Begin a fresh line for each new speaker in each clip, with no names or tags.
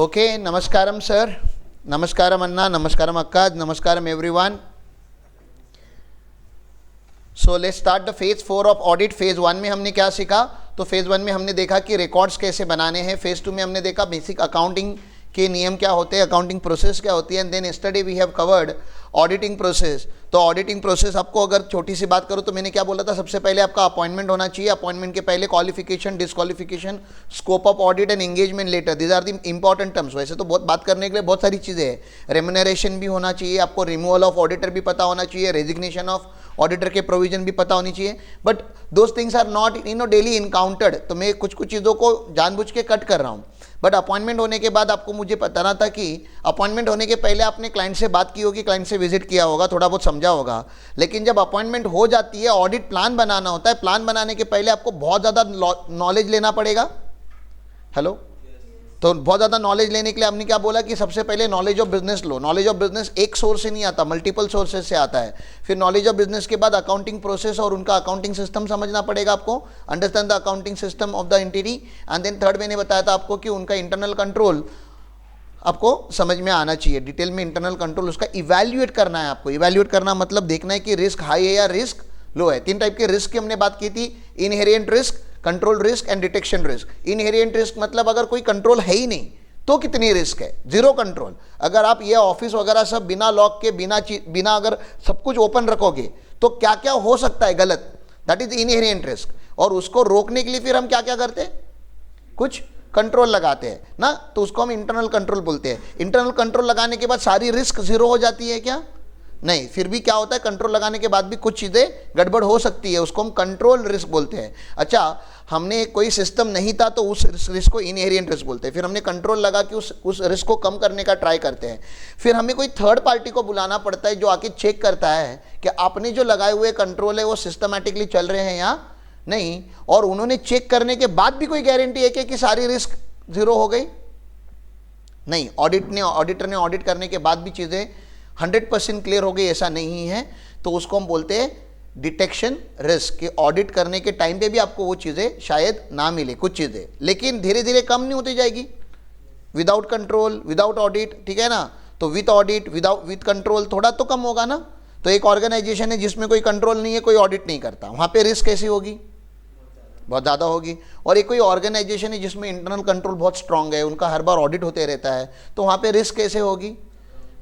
Okay, नमस्कारम sir, नमस्कारम अन्ना, नमस्कारम अक्का, नमस्कारम everyone. So let's start the phase 4 of audit. Phase 1 में हमने क्या सीखा? तो फेज 1 में हमने देखा कि रिकॉर्ड्स कैसे बनाने हैं. फेज 2 में हमने देखा बेसिक अकाउंटिंग के नियम क्या होते हैं, अकाउंटिंग प्रोसेस क्या होती है. And then yesterday we have covered auditing process. तो ऑडिटिंग प्रोसेस आपको अगर छोटी सी बात करूँ तो मैंने क्या बोला था, सबसे पहले आपका अपॉइंटमेंट होना चाहिए. अपॉइंटमेंट के पहले qualification, disqualification, scope of audit and engagement letter. These are the important terms. वैसे तो बहुत बात करने के लिए बहुत सारी चीज़ें हैं. रेम्यूनरेशन भी होना चाहिए आपको, रिमूवल ऑफ ऑडिटर भी पता होना चाहिए, रेजिग्नेशन ऑफ ऑडिटर के प्रोविजन भी पता होनी चाहिए. But those things are not daily encountered. तो मैं कुछ चीज़ों को जानबूझ के कट कर रहा हूँ. बट अपॉइंटमेंट होने के बाद आपको मुझे बताना था कि अपॉइंटमेंट होने के पहले आपने क्लाइंट से बात की होगी, क्लाइंट से विजिट किया होगा, थोड़ा बहुत समझा होगा. लेकिन जब अपॉइंटमेंट हो जाती है, ऑडिट प्लान बनाना होता है. प्लान बनाने के पहले आपको बहुत ज़्यादा नॉलेज लेना पड़ेगा. हेलो, तो बहुत ज़्यादा नॉलेज लेने के लिए हमने क्या बोला कि सबसे पहले knowledge of business low. Knowledge of business एक सोर्स से नहीं आता, मल्टीपल सोर्सेज से आता है. फिर नॉलेज ऑफ बिजनेस के बाद अकाउंटिंग प्रोसेस और उनका अकाउंटिंग सिस्टम समझना पड़ेगा आपको. Understand the accounting system of the entity. And then third मैंने बताया था आपको कि उनका इंटरनल कंट्रोल आपको समझ में आना चाहिए. डिटेल में इंटरनल कंट्रोल उसका इवैल्यूएट करना है आपको. इवैल्यूएट करना मतलब देखना है कि रिस्क हाई है या रिस्क लो है. 3 टाइप के रिस्क की हमने बात की थी. Inherent risk, control risk and detection risk. Inherent risk मतलब अगर कोई कंट्रोल है ही नहीं तो कितनी रिस्क है, जीरो कंट्रोल. अगर आप ये ऑफिस वगैरह सब बिना लॉक के, बिना अगर सब कुछ ओपन रखोगे तो क्या क्या हो सकता है गलत, दैट इज इनहेरिएंट रिस्क. और उसको रोकने के लिए फिर हम क्या क्या करते हैं, कुछ कंट्रोल लगाते हैं ना, तो उसको हम इंटरनल कंट्रोल बोलते हैं. इंटरनल कंट्रोल लगाने के बाद सारी रिस्क जीरो हो जाती है क्या? नहीं, फिर भी क्या होता है, कंट्रोल लगाने के बाद भी कुछ चीज़ें गड़बड़ हो सकती है, उसको हम कंट्रोल रिस्क बोलते हैं. अच्छा, हमने कोई सिस्टम नहीं था तो उस रिस्क को इनहेरिएंट रिस्क बोलते हैं. फिर हमने कंट्रोल लगा कि उस रिस्क को कम करने का ट्राई करते हैं. फिर हमें कोई थर्ड पार्टी को बुलाना पड़ता है जो आके चेक करता है कि आपने जो लगाए हुए कंट्रोल है वो सिस्टमेटिकली चल रहे हैं या नहीं. और उन्होंने चेक करने के बाद भी कोई गारंटी है कि सारी रिस्क जीरो हो गई? नहीं. ऑडिटर ने ऑडिट करने के बाद भी चीज़ें 100% क्लियर हो गई ऐसा नहीं है, तो उसको हम बोलते हैं डिटेक्शन रिस्क. कि ऑडिट करने के टाइम पे भी आपको वो चीज़ें शायद ना मिले कुछ चीज़ें, लेकिन धीरे धीरे कम नहीं होती जाएगी. विदाउट कंट्रोल, विदाउट ऑडिट, ठीक है ना. तो विथ ऑडिट, विथ कंट्रोल थोड़ा तो कम होगा ना. तो एक ऑर्गेनाइजेशन है जिसमें कोई कंट्रोल नहीं है, कोई ऑडिट नहीं करता, वहाँ पे रिस्क कैसी होगी? बहुत ज़्यादा होगी. और एक कोई ऑर्गेनाइजेशन है जिसमें इंटरनल कंट्रोल बहुत स्ट्रांग है, उनका हर बार ऑडिट होते रहता है, तो वहाँ पे रिस्क कैसे होगी?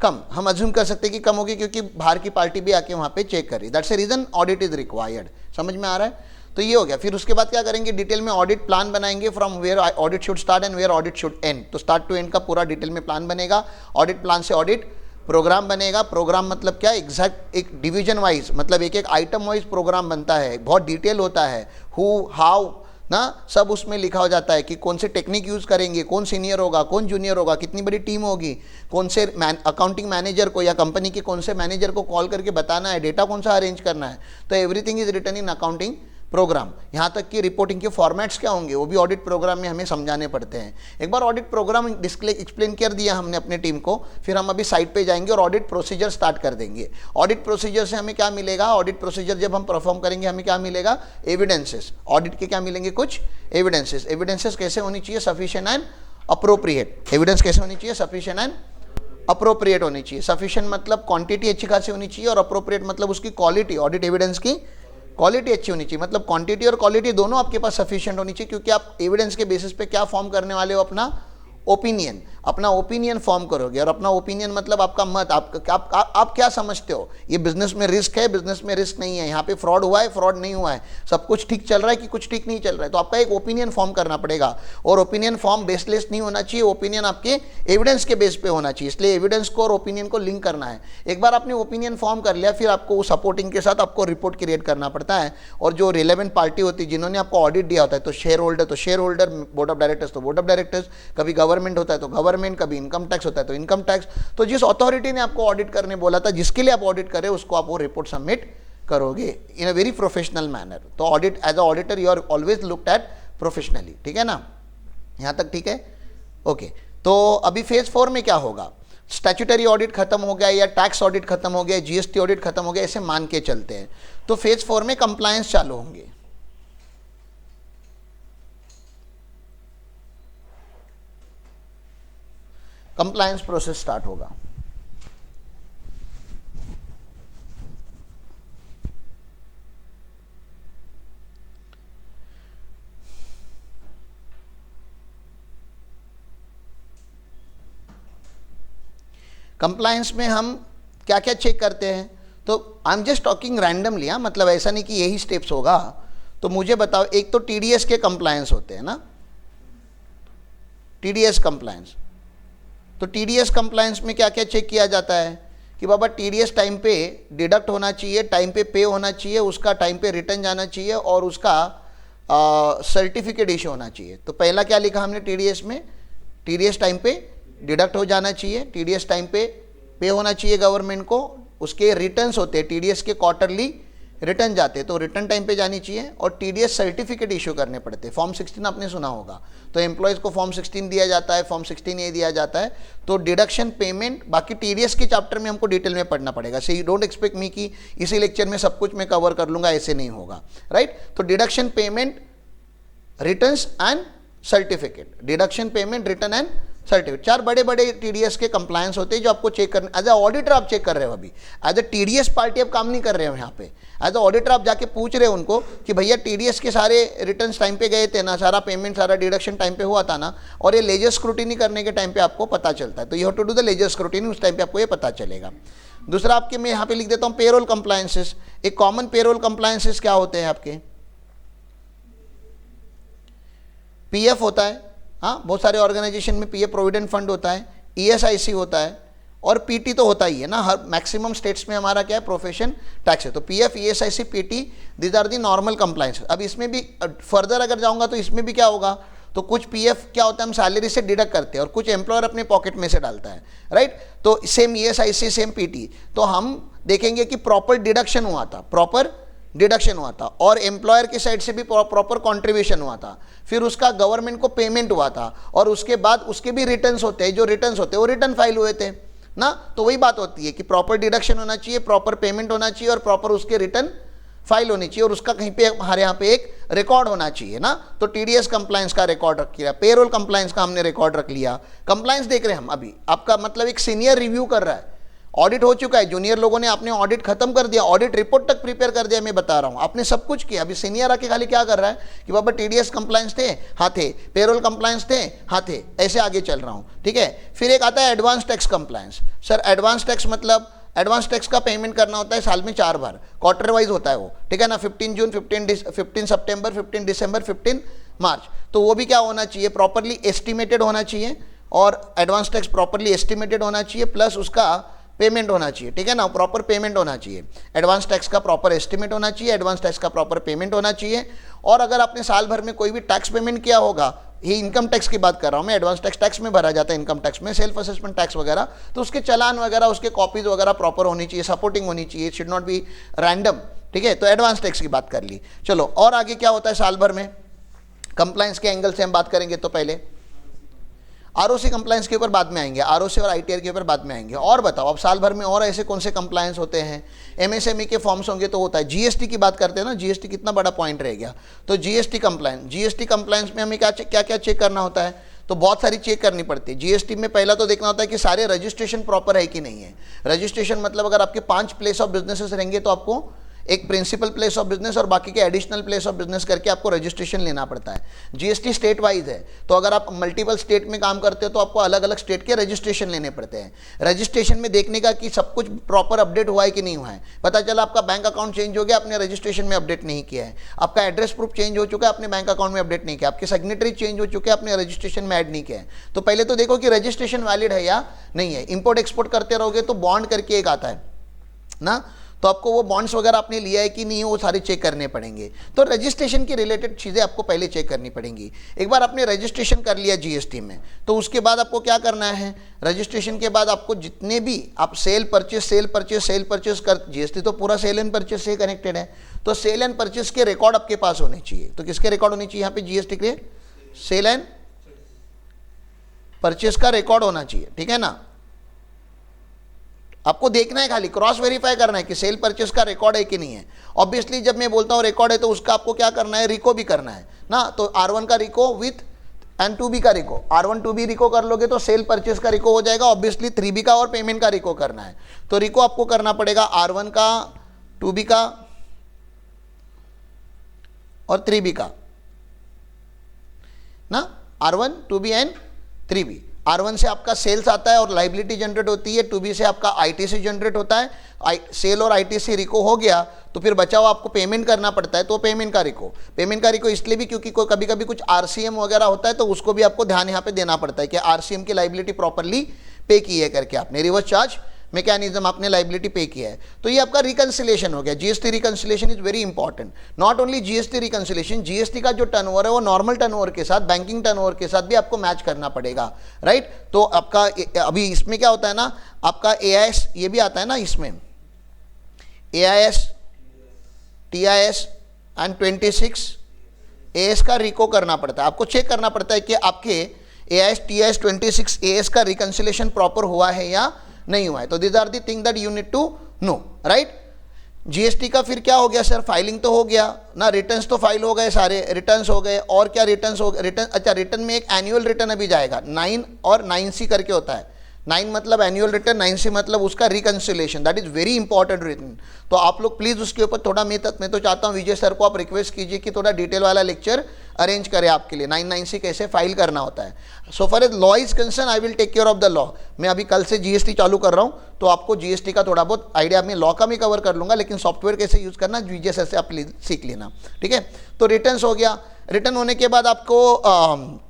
कम. हम अज्यूम कर सकते हैं कि कम होगी क्योंकि बाहर की पार्टी भी आके वहाँ पे चेक कर रही. That's a reason audit is required. समझ में आ रहा है? तो ये हो गया. फिर उसके बाद क्या करेंगे, डिटेल में ऑडिट प्लान बनाएंगे, from where audit should start and where audit should end. तो स्टार्ट टू एंड का पूरा डिटेल में प्लान बनेगा. ऑडिट प्लान से ऑडिट प्रोग्राम बनेगा. प्रोग्राम मतलब क्या, एग्जैक्ट एक डिवीजन वाइज, मतलब एक एक आइटम वाइज प्रोग्राम बनता है, बहुत डिटेल होता है. हु, हाउ ना, सब उसमें लिखा हो जाता है कि कौन से टेक्निक यूज़ करेंगे, कौन सीनियर होगा, कौन जूनियर होगा, कितनी बड़ी टीम होगी, कौन से अकाउंटिंग मैनेजर को या कंपनी के कौन से मैनेजर को कॉल करके बताना है, डेटा कौन सा अरेंज करना है. तो everything is written in accounting program. यहाँ तक कि रिपोर्टिंग के फॉर्मेट्स क्या होंगे वो भी ऑडिट प्रोग्राम में हमें समझाने पड़ते हैं. एक बार ऑडिट प्रोग्राम एक्सप्लेन कर दिया हमने अपने टीम को, फिर हम अभी साइट पे जाएंगे और ऑडिट प्रोसीजर स्टार्ट कर देंगे. ऑडिट प्रोसीजर से हमें क्या मिलेगा, ऑडिट प्रोसीजर जब हम परफॉर्म करेंगे हमें क्या मिलेगा, एविडेंसेस. ऑडिट के क्या मिलेंगे, कुछ एविडेंसेस. एविडेंसेस कैसे होनी चाहिए, सफिशिएंट एंड अप्रोप्रिएट. एविडेंस कैसे होनी चाहिए, सफिशिएंट एंड अप्रोप्रिएट होनी चाहिए. सफिशिएंट मतलब क्वांटिटी अच्छी खासी होनी चाहिए, और अप्रोप्रिएट मतलब उसकी क्वालिटी, ऑडिट एविडेंस की क्वालिटी अच्छी होनी चाहिए. मतलब क्वांटिटी और क्वालिटी दोनों आपके पास सफिशिएंट होनी चाहिए, क्योंकि आप एविडेंस के बेसिस पे क्या फॉर्म करने वाले हो, अपना ओपिनियन. अपना ओपिनियन फॉर्म करोगे. और अपना ओपिनियन मतलब आपका मत, आप क्या समझते हो, ये बिजनेस में रिस्क है, बिजनेस में रिस्क नहीं है, यहाँ पे फ्रॉड हुआ है, फ्रॉड नहीं हुआ है, सब कुछ ठीक चल रहा है कि कुछ ठीक नहीं चल रहा है. तो आपका एक ओपिनियन फॉर्म करना पड़ेगा. और ओपिनियन फॉर्म बेसलेस नहीं होना चाहिए, ओपिनियन आपके एविडेंस के बेस पे होना चाहिए. इसलिए एविडेंस को और ओपिनियन को लिंक करना है. एक बार आपने ओपिनियन फॉर्म कर लिया, फिर आपको उस सपोर्टिंग के साथ आपको रिपोर्ट क्रिएट करना पड़ता है. और जो रिलेवेंट पार्टी होती है जिन्होंने आपको ऑडिट दिया होता है, तो शेयर होल्डर तो share holder, board of directors तो बोर्ड ऑफ डायरेक्टर्स, कभी गवर्नमेंट होता है तो गवर्नमेंट, कभी इनकम टैक्स होता है तो इनकम टैक्स. तो जिस अथॉरिटी ने आपको ऑडिट करने बोला था, जिसके लिए आप ऑडिट करें, उसको आप वो रिपोर्ट सबमिट करोगे in a very professional manner. तो audit, as a auditor you are always looked at professionally. ठीक है ना, यहां तक ठीक है? ओके. तो अभी फेज 4 में क्या होगा, स्टैट्यूटरी ऑडिट खत्म हो गया या टैक्स ऑडिट खत्म हो गया, जीएसटी ऑडिट खत्म हो गया, ऐसे मान के चलते हैं. तो फेज 4 में कंप्लायंस चालू होंगे. कंप्लायंस प्रोसेस स्टार्ट होगा। कंप्लायंस में हम क्या क्या चेक करते हैं, तो I am just talking randomly, हाँ, मतलब ऐसा नहीं कि यही स्टेप्स होगा। तो मुझे बताओ, एक तो टीडीएस के कंप्लायंस होते हैं ना, टीडीएस कंप्लायंस। तो टीडीएस कंप्लायंस में क्या क्या चेक किया जाता है कि बाबा टीडीएस टाइम पे डिडक्ट होना चाहिए, टाइम पे पे होना चाहिए, उसका टाइम पे रिटर्न जाना चाहिए और उसका सर्टिफिकेट इशू होना चाहिए। तो पहला क्या लिखा हमने टीडीएस में, टीडीएस टाइम पे डिडक्ट हो जाना चाहिए, टीडीएस टाइम पे होना चाहिए गवर्नमेंट को, उसके रिटर्न्स होते हैं, टीडीएस के क्वार्टरली रिटर्न जाते हैं तो रिटर्न टाइम पे जानी चाहिए, और टीडीएस सर्टिफिकेट इशू करने पड़ते हैं। फॉर्म 16 आपने सुना होगा, तो एम्प्लॉयज़ को फॉर्म 16 दिया जाता है, फॉर्म 16 ये दिया जाता है। तो डिडक्शन पेमेंट, बाकी टीडीएस के चैप्टर में हमको डिटेल में पढ़ना पड़ेगा। So you don't expect me कि इसी लेक्चर में सब कुछ मैं कवर कर लूँगा, ऐसे नहीं होगा, राइट। तो deduction payment, returns and certificate, deduction payment, return and certificate, 4 बड़े बड़े टीडीएस के कंप्लायंस होते हैं जो आपको चेक करने, एज अ ऑडिटर आप चेक कर रहे हो। अभी एज अ टीडीएस पार्टी आप काम नहीं कर रहे हो यहाँ पे, एज अ ऑडिटर आप जाके पूछ रहे हो उनको कि भैया टीडीएस के सारे रिटर्न्स टाइम पे गए थे ना, सारा पेमेंट, सारा डिडक्शन टाइम पे हुआ था ना, और ये लेजर स्क्रूटिनी करने के टाइम पे आपको पता चलता है। तो you have to do the ledger scrutiny, उस टाइम पे आपको ये पता चलेगा। दूसरा आपके, मैं यहाँ पे लिख देता हूँ पेरोल कंप्लायंसेस। एक कॉमन पेरोल कंप्लायंसेस क्या होते हैं आपके, पीएफ होता है, हाँ, बहुत सारे ऑर्गेनाइजेशन में पीएफ प्रोविडेंट फंड होता है, ईएसआईसी होता है, और पीटी तो होता ही है ना, हर मैक्सिमम स्टेट्स में हमारा क्या है, प्रोफेशन टैक्स है। तो PF, ESIC, PT, these are the normal compliance. अब इसमें भी फर्दर अगर जाऊंगा तो इसमें भी क्या होगा, तो कुछ पीएफ क्या होता है, हम सैलरी से डिडक्ट करते हैं और कुछ एम्प्लॉयर अपने पॉकेट में से डालता है, राइट। तो सेम ईएसआईसी, सेम पीटी, तो हम देखेंगे कि प्रॉपर डिडक्शन हुआ था, प्रॉपर डिडक्शन हुआ था, और एम्प्लॉयर की साइड से भी प्रॉपर कंट्रीब्यूशन हुआ था, फिर उसका गवर्नमेंट को पेमेंट हुआ था, और उसके बाद उसके भी रिटर्न्स होते हैं, जो रिटर्न्स होते हैं वो रिटर्न फाइल हुए थे ना। तो वही बात होती है कि प्रॉपर डिडक्शन होना चाहिए, प्रॉपर पेमेंट होना चाहिए, और प्रॉपर उसके रिटर्न फाइल होनी चाहिए, और उसका कहीं पे हमारे यहाँ पे एक रिकॉर्ड होना चाहिए ना। तो टीडीएस कंप्लायंस का रिकॉर्ड रख लिया, पेरोल कंप्लायंस का हमने रिकॉर्ड रख लिया। कंप्लायंस देख रहे हैं हम अभी, आपका मतलब एक सीनियर रिव्यू कर रहा है, ऑडिट हो चुका है, जूनियर लोगों ने आपने ऑडिट खत्म कर दिया, ऑडिट रिपोर्ट तक प्रिपेयर कर दिया, मैं बता रहा हूं, आपने सब कुछ किया। अभी सीनियर आके खाली क्या कर रहा है कि बाबा टीडीएस कंप्लायंस थे, हाँ थे, पेरोल कंप्लायंस थे, हाँ थे, ऐसे आगे चल रहा हूं, ठीक है। फिर एक आता है advance tax compliance. Sir advance tax मतलब, एडवांस टैक्स का पेमेंट करना होता है साल में 4 बार, क्वार्टर वाइज होता है वो, ठीक है ना, 15 जून, 15 सितंबर, 15 दिसंबर, 15 मार्च। तो वो भी क्या होना चाहिए, प्रॉपरली एस्टिमेटेड होना चाहिए, और एडवांस टैक्स प्रॉपरली एस्टिमेटेड होना चाहिए, प्लस उसका पेमेंट होना चाहिए, ठीक है ना, प्रॉपर पेमेंट होना चाहिए। एडवांस टैक्स का प्रॉपर एस्टिमेट होना चाहिए, एडवांस टैक्स का प्रॉपर पेमेंट होना चाहिए। और अगर आपने साल भर में कोई भी टैक्स पेमेंट किया होगा, ये इनकम टैक्स की बात कर रहा हूँ मैं, एडवांस टैक्स में भरा जाता है, इनकम टैक्स में, सेल्फ असेसमेंट टैक्स वगैरह, तो उसके चालान वगैरह, उसके कॉपीज वगैरह प्रॉपर होनी चाहिए, सपोर्टिंग होनी चाहिए, शुड नॉट बी रैंडम, ठीक है। तो एडवांस टैक्स की बात कर ली। चलो, और आगे क्या होता है साल भर में कंप्लायंस के एंगल से हम बात करेंगे। तो पहले आरओसी कंप्लायंस के ऊपर बाद में आएंगे, आरओसी और आईटीआर के ऊपर बाद में आएंगे। और बताओ अब साल भर में और ऐसे कौन से कंप्लायंस होते हैं, एमएसएमई के फॉर्म्स होंगे तो होता है, जीएसटी की बात करते हैं ना, जीएसटी कितना बड़ा पॉइंट रह गया। तो जीएसटी कंप्लायंस में हमें क्या क्या चेक करना होता है, तो बहुत सारी चेक करनी पड़ती है। जीएसटी में पहला तो देखना होता है कि सारे रजिस्ट्रेशन प्रॉपर है कि नहीं है। रजिस्ट्रेशन मतलब अगर आपके 5 प्लेस ऑफ बिजनेसेस रहेंगे तो आपको एक प्रिंसिपल प्लेस ऑफ बिजनेस और बाकी के एडिशनल प्लेस ऑफ बिजनेस करके आपको रजिस्ट्रेशन लेना पड़ता है। जीएसटी स्टेट वाइज है, तो अगर आप मल्टीपल स्टेट में काम करते हो तो आपको अलग अलग स्टेट के रजिस्ट्रेशन लेने पड़ते हैं। रजिस्ट्रेशन में देखने का कि सब कुछ प्रॉपर अपडेट हुआ है कि नहीं हुआ है। पता चला आपका बैंक अकाउंट चेंज हो गया, आपने रजिस्ट्रेशन में अपडेट नहीं किया है, आपका एड्रेस प्रूफ चेंज हो चुका है, आपने बैंक अकाउंट में अपडेट नहीं किया, आपके सिग्नेटरी चेंज हो चुके हैं, आपने रजिस्ट्रेशन में ऐड नहीं किया है। तो पहले तो देखो कि रजिस्ट्रेशन वैलिड है या नहीं है। इंपोर्ट एक्सपोर्ट करते रहोगे तो बॉन्ड करके एक आता है ना, तो आपको वो बॉन्ड्स वगैरह आपने लिया है कि नहीं, वो सारे चेक करने पड़ेंगे। तो रजिस्ट्रेशन की रिलेटेड चीज़ें आपको पहले चेक करनी पड़ेंगी। एक बार आपने रजिस्ट्रेशन कर लिया जीएसटी में, तो उसके बाद आपको क्या करना है, रजिस्ट्रेशन के बाद आपको जितने भी आप सेल परचेस कर, जीएसटी तो पूरा सेल एंड परचेस से कनेक्टेड है, तो सेल एंड परचेस के रिकॉर्ड आपके पास होने चाहिए। तो किसके रिकॉर्ड होने चाहिए यहाँ पे जीएसटी के, सेल एंड परचेस का रिकॉर्ड होना चाहिए, ठीक है ना। आपको देखना है, खाली क्रॉस वेरीफाई करना है कि सेल परचेस का रिकॉर्ड है कि नहीं है। ऑब्वियसली जब मैं बोलता हूँ रिकॉर्ड है तो उसका आपको क्या करना है, रिको भी करना है ना। तो R1 का रिको विथ एंड 2B का रिको, R1 2B रिको कर लोगे तो सेल परचेस का रिको हो जाएगा, ऑब्वियसली 3B का और पेमेंट का रिको करना है, तो रिको आपको करना पड़ेगा R1 का, 2B का और 3B का ना, R1 2B and 3B। R1 से आपका सेल्स आता है और लाइबिलिटी जनरेट होती है, 2B से आपका ITC जनरेट होता है, सेल और ITC रिको हो गया तो फिर बचा हुआ आपको पेमेंट करना पड़ता है, तो पेमेंट का रिको इसलिए भी क्योंकि कोई कभी कभी कुछ RCM वगैरह होता है तो उसको भी आपको ध्यान यहाँ पे देना पड़ता है कि RCM की लाइबिलिटी प्रॉपरली पे की है करके, आपने रिवर्स चार्ज मैकेनिज्म आपने लाइबिलिटी पे किया है। तो ये आपका रिकंसिलेशन हो गया। GST reconciliation is very important. Not only GST reconciliation, GST का जो टर्नओवर है वो नॉर्मल टर्नओवर के साथ, बैंकिंग टर्नओवर के साथ भी आपको मैच करना पड़ेगा, राइट। तो आपका अभी इसमें क्या होता है ना, आपका AIS ये भी आता है ना, इसमें AIS TIS एंड 26 AS का रिको करना पड़ता है। आपको चेक करना पड़ता है कि आपके AIS TIS 26 AS का रिकंसिलेशन प्रॉपर हुआ है या नहीं हुआ है। तो this are the thing that you need to know, right. GST का फिर क्या हो गया सर, फाइलिंग तो हो गया ना, रिटर्न्स तो फाइल हो गए, सारे रिटर्न्स हो गए, और क्या रिटर्न्स हो गए, रिटर्न, अच्छा रिटर्न में एक एनुअल रिटर्न अभी जाएगा, 9 और 9C करके होता है। 9 मतलब एनुअल रिटर्न, 9C मतलब उसका reconciliation, that is very important return. तो आप लोग प्लीज़ उसके ऊपर थोड़ा, मैं तो चाहता हूँ विजय सर को आप रिक्वेस्ट कीजिए कि थोड़ा डिटेल वाला लेक्चर अरेंज करें आपके लिए, 9C कैसे फाइल करना होता है। So for as law is concern I will take care of the law. मैं अभी कल से जीएसटी चालू कर रहा हूँ तो आपको जीएसटी का थोड़ा बहुत आइडिया, मैं लॉ का भी कवर कर लूँगा, लेकिन सॉफ्टवेयर कैसे यूज़ करना विजय सर से आप सीख लेना, ठीक है। तो रिटर्न्स हो गया, रिटर्न होने के बाद आपको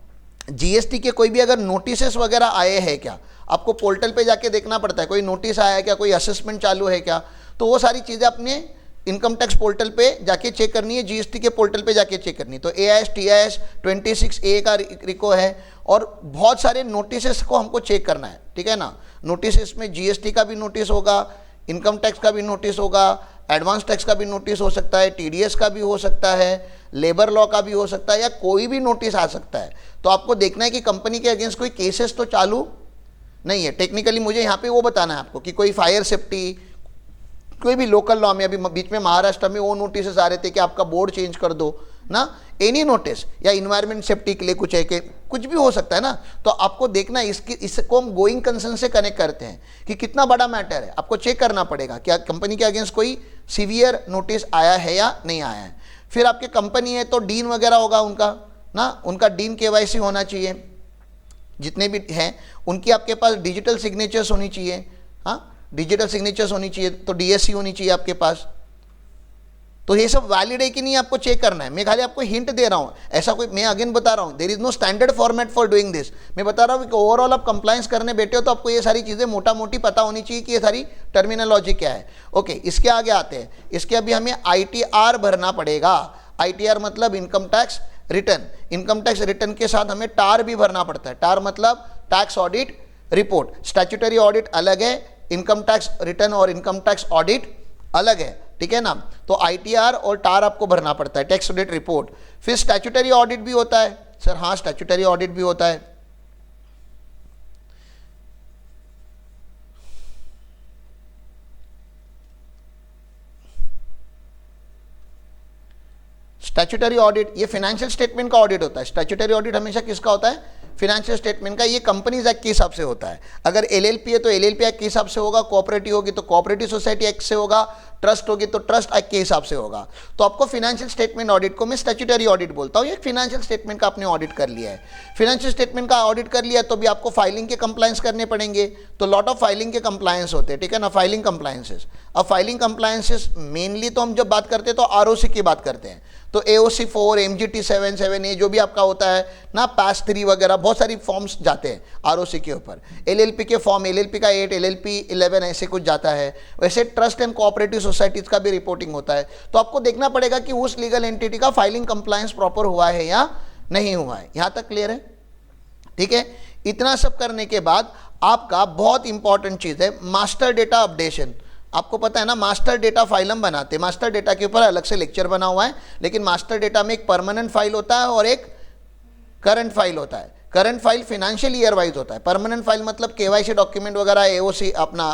जीएसटी के कोई भी अगर नोटिसेस वगैरह आए हैं क्या, आपको पोर्टल पे जाके देखना पड़ता है, कोई नोटिस आया है क्या, कोई असेसमेंट चालू है क्या, तो वो सारी चीज़ें अपने इनकम टैक्स पोर्टल पे जाके चेक करनी है, जीएसटी के पोर्टल पे जाके चेक करनी है। तो AIS TIS 26A का रिको है, और बहुत सारे नोटिसेस को हमको चेक करना है, ठीक है ना। नोटिस में जीएसटी का भी नोटिस होगा, इनकम टैक्स का भी नोटिस होगा, एडवांस टैक्स का भी नोटिस हो सकता है, TDS का भी हो सकता है, लेबर लॉ का भी हो सकता है, या कोई भी नोटिस आ सकता है। तो आपको देखना है कि कंपनी के अगेंस्ट कोई केसेस तो चालू नहीं है। टेक्निकली मुझे यहाँ पे वो बताना है आपको कि कोई फायर सेफ्टी, कोई भी लोकल लॉ में, अभी बीच में महाराष्ट्र में वो नोटिस आ रहे थे कि आपका बोर्ड चेंज कर दो ना, एनी नोटिस, या इन्वायरमेंट सेफ्टी के लिए कुछ है कि कुछ भी हो सकता है ना। तो आपको देखना है, इसको हम गोइंग कंसर्न से कनेक्ट करते हैं कि कितना बड़ा मैटर है, आपको चेक करना पड़ेगा क्या कंपनी के अगेंस्ट कोई सीवियर नोटिस आया है या नहीं आया है। फिर आपके कंपनी है तो डीन वगैरह होगा उनका ना, उनका डीन KYC होना चाहिए, जितने भी हैं उनकी आपके पास डिजिटल सिग्नेचर्स होनी चाहिए, हाँ डिजिटल सिग्नेचर्स होनी चाहिए, तो DSC होनी चाहिए आपके पास। तो ये सब वैलिड है कि नहीं आपको चेक करना है। मैं खाली आपको हिंट दे रहा हूँ, ऐसा कोई, मैं अगेन बता रहा हूँ, there is no standard format for doing this. मैं बता रहा हूँ कि ओवरऑल आप कंप्लायंस करने बैठे हो तो आपको ये सारी चीज़ें मोटा मोटी पता होनी चाहिए कि ये सारी टर्मिनोलॉजी क्या है। ओके, इसके आगे आते हैं। इसके अभी हमें ITR भरना पड़ेगा। ITR मतलब income tax return. Income tax return के साथ हमें टार भी भरना पड़ता है। टार मतलब tax audit report. Statutory audit अलग है, इनकम टैक्स रिटर्न और इनकम टैक्स ऑडिट अलग है, ठीक है ना। तो ITR और टार आपको भरना पड़ता है, टैक्स ऑडिट रिपोर्ट। फिर स्टैट्यूटरी ऑडिट भी होता है सर, हाँ स्टैट्यूटरी ऑडिट भी होता है। स्टैट्यूटरी ऑडिट ये फाइनेंशियल स्टेटमेंट का ऑडिट होता है। स्टैट्यूटरी ऑडिट हमेशा किसका होता है, फाइनेंशियल स्टेटमेंट का। ये कंपनीज एक्ट के हिसाब से होता है। अगर LLP है तो LLP एक्ट के हिसाब से होगा, कोऑपरेटिव होगी तो कोऑपरेटिव सोसाइटी एक्ट से होगा, ट्रस्ट होगी तो ट्रस्ट एक्ट के हिसाब से होगा। तो आपको फाइनेंशियल स्टेटमेंट ऑडिट को मैं स्टैट्यूटरी ऑडिट बोलता हूँ। एक फाइनेंशियल स्टेटमेंट का आपने ऑडिट कर लिया है, फाइनेंशियल स्टेटमेंट का ऑडिट कर लिया तो भी आपको फाइलिंग के कंप्लायंस करने पड़ेंगे। तो लॉट ऑफ फाइलिंग के कंप्लायंस होते हैं, ठीक है ना, फाइलिंग कंप्लायंसेस। अब फाइलिंग कंप्लायंसेस मेनली तो हम जब बात करते हैं तो ROC की बात करते हैं। तो AOC 4, MGT 7, 7A जो भी आपका होता है ना, PAS 3 वगैरह बहुत सारी फॉर्म्स जाते हैं ROC के ऊपर। LLP के फॉर्म, LLP का 8, LLP 11 ऐसे कुछ जाता है। वैसे ट्रस्ट एंड कोऑपरेटिव सोसाइटीज़ का भी रिपोर्टिंग होता है। तो आपको देखना पड़ेगा कि उस लीगल एंटिटी का फाइलिंग कंप्लायंस प्रॉपर हुआ है या नहीं हुआ है। यहाँ तक क्लियर है, ठीक है। इतना सब करने के बाद आपका बहुत इंपॉर्टेंट चीज़ है मास्टर डेटा अपडेशन। आपको पता है ना, मास्टर डेटा फाइल हम बनाते हैं। मास्टर डेटा के ऊपर अलग से लेक्चर बना हुआ है, लेकिन मास्टर डेटा में एक परमानेंट फाइल होता है और एक करंट फाइल होता है। Current file financial year wise होता है, परमानेंट फाइल मतलब केवाईसी डॉक्यूमेंट वगैरह, एओसी अपना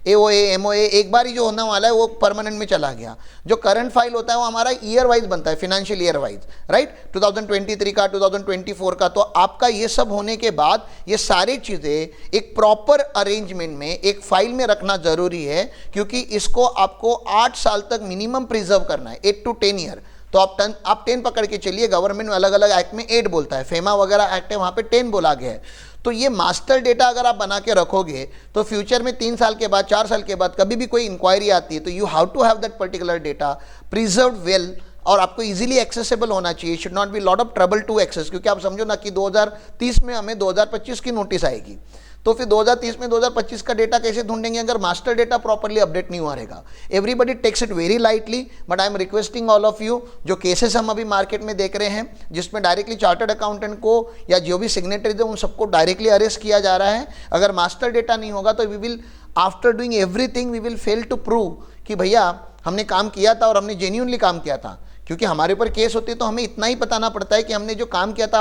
एओए एमओए एक बार ही जो होने वाला है वो परमानेंट में चला गया। जो करंट फाइल होता है वो हमारा ईयर वाइज बनता है, फाइनेंशियल ईयर वाइज, राइट, 2023 का, 2024 का। तो आपका ये सब होने के बाद ये सारी चीज़ें एक प्रॉपर अरेंजमेंट में एक फाइल में रखना जरूरी है, क्योंकि इसको आपको 8 साल तक मिनिमम प्रिजर्व करना है, 8 to 10 ईयर। तो आप 10 पकड़ के चलिए, गवर्नमेंट में अलग अलग एक्ट में 8 बोलता है, फेमा वगैरह एक्ट है वहाँ पे 10 बोला गया है। तो ये मास्टर डेटा अगर आप बना के रखोगे तो फ्यूचर में 3 साल के बाद, 4 साल के बाद कभी भी कोई इंक्वायरी आती है तो you have to have that particular data preserve well, और आपको इजीली एक्सेसिबल होना चाहिए। Should not be lot of trouble to access, क्योंकि आप समझो ना कि 2030 में हमें 2025 की नोटिस आएगी, तो फिर 2030 में 2025 का डेटा कैसे ढूंढेंगे अगर मास्टर डेटा प्रॉपर्ली अपडेट नहीं हुआ रहेगा। Everybody takes it very lightly, but I am requesting all of you, जो केसेस हम अभी मार्केट में देख रहे हैं जिसमें डायरेक्टली चार्टर्ड अकाउंटेंट को या जो भी सिग्नेटरीज है उन सबको डायरेक्टली अरेस्ट किया जा रहा है। अगर मास्टर डेटा नहीं होगा तो we will, after doing everything, we will fail to prove कि भैया हमने काम किया था और हमने जेन्युइनली काम किया था। क्योंकि हमारे ऊपर केस होती है तो हमें इतना ही बताना पड़ता है कि हमने जो काम किया था,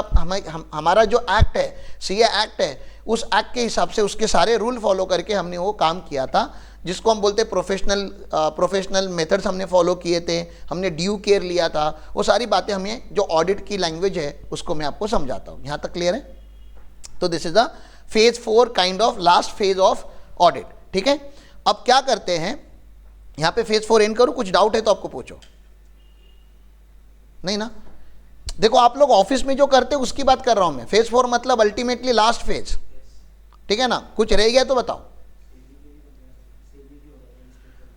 हमारा जो एक्ट है, सीए एक्ट है, उस एक्ट के हिसाब से उसके सारे रूल फॉलो करके हमने वो काम किया था, जिसको हम बोलते हैं प्रोफेशनल मेथड्स हमने फॉलो किए थे, हमने ड्यू केयर लिया था। वो सारी बातें हमें जो ऑडिट की लैंग्वेज है उसको मैं आपको समझाता हूँ। यहाँ तक क्लियर है? तो this is the phase 4 kind of last phase of audit. ठीक है, अब क्या करते हैं, यहाँ पे फेज 4 एंड करूँ? कुछ डाउट है तो आपको पूछो। नहीं ना? देखो आप लोग ऑफिस में जो करते हैं उसकी बात कर रहा हूं मैं। फेज 4 मतलब अल्टीमेटली लास्ट फेज, ठीक है ना? कुछ रह गया तो बताओ।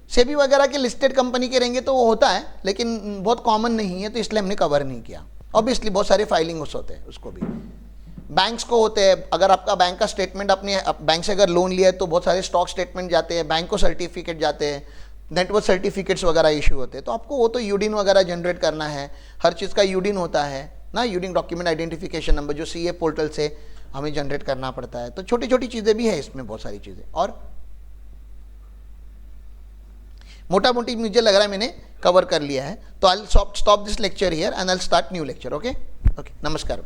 सेबी वगैरह के लिस्टेड कंपनी के रहेंगे तो वो होता है, लेकिन बहुत कॉमन नहीं है तो इसलिए हमने कवर नहीं किया। ऑब्वियसली बहुत सारे फाइलिंग होते हैं उसको भी। बैंक्स को होते हैं, अगर आपका बैंक का स्टेटमेंट, अपने बैंक से अगर लोन लिया है तो बहुत सारे स्टॉक स्टेटमेंट जाते हैं, बैंक को सर्टिफिकेट जाते हैं, नेटवर्क सर्टिफिकेट्स वगैरह इशू होते हैं, तो आपको वो तो यूडिन वगैरह जनरेट करना है। हर चीज़ का यूडिन होता है ना, यूडिन डॉक्यूमेंट आइडेंटिफिकेशन नंबर, जो सीए पोर्टल से हमें जनरेट करना पड़ता है। तो छोटी छोटी चीज़ें भी है इसमें, बहुत सारी चीज़ें। और मोटा मोटी मुझे लग रहा है मैंने कवर कर लिया है। तो I will stop this lecture here and I will start new lecture. Okay, नमस्कार।